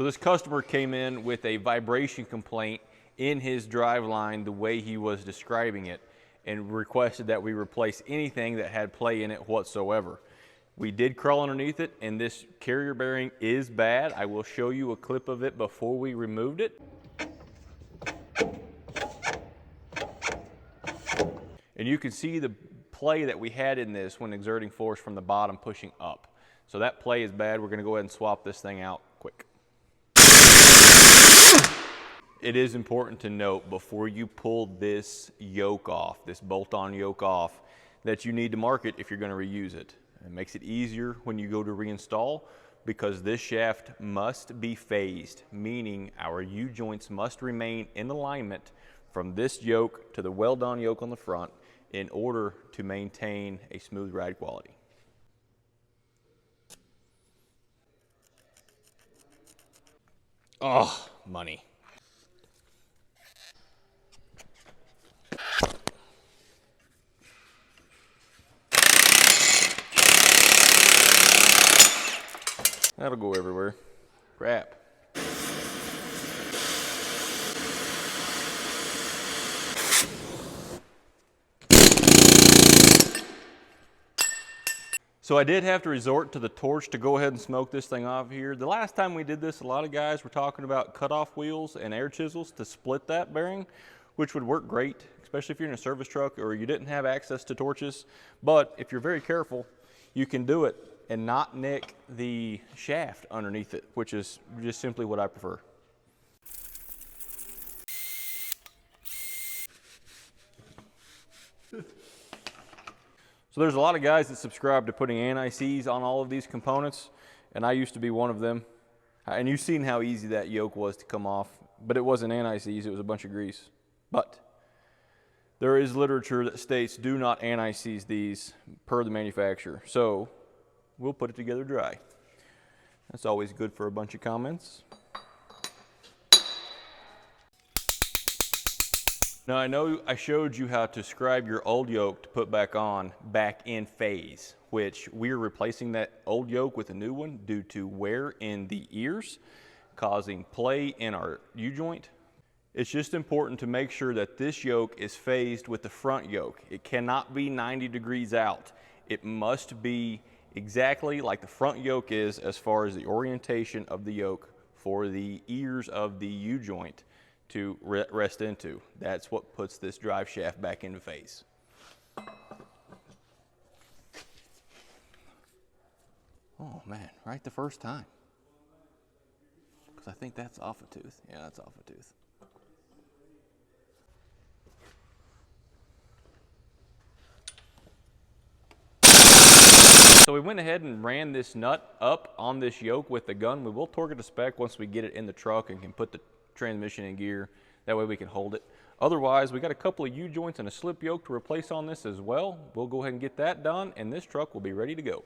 So this customer came in with a vibration complaint in his drive line the way he was describing it, and requested that we replace anything that had play in it whatsoever. We did crawl underneath it, and this carrier bearing is bad. I will show you a clip of it before we removed it. And you can see the play that we had in this when exerting force from the bottom pushing up. So that play is bad. We're gonna go ahead and swap this thing out quick. It is important to note before you pull this yoke off, this bolt-on yoke off, that you need to mark it if you're gonna reuse it. It makes it easier when you go to reinstall because this shaft must be phased, meaning our U-joints must remain in alignment from this yoke to the weld-on yoke on the front in order to maintain a smooth ride quality. Oh, money. That'll go everywhere. Crap. So I did have to resort to the torch to go ahead and smoke this thing off here. The last time we did this, a lot of guys were talking about cutoff wheels and air chisels to split that bearing, which would work great, especially if you're in a service truck or you didn't have access to torches. But if you're very careful, you can do it and not nick the shaft underneath it, which is just simply what I prefer. So there's a lot of guys that subscribe to putting anti-seize on all of these components, and I used to be one of them. And you've seen how easy that yoke was to come off, but it wasn't anti-seize, it was a bunch of grease. But there is literature that states do not anti-seize these per the manufacturer. So we'll put it together dry. That's always good for a bunch of comments. Now I know I showed you how to scribe your old yoke to put back on back in phase, which we're replacing that old yoke with a new one due to wear in the ears, causing play in our U-joint. It's just important to make sure that this yoke is phased with the front yoke. It cannot be 90 degrees out. It must be exactly like the front yoke is as far as the orientation of the yoke for the ears of the U-joint to rest into. That's what puts this drive shaft back into phase. Oh man, right the first time. Because I think that's off a tooth. Yeah, that's off a tooth. So we went ahead and ran this nut up on this yoke with the gun. We will torque it to spec once we get it in the truck and can put the transmission in gear. That way we can hold it. Otherwise, we got a couple of U-joints and a slip yoke to replace on this as well. We'll go ahead and get that done, and this truck will be ready to go.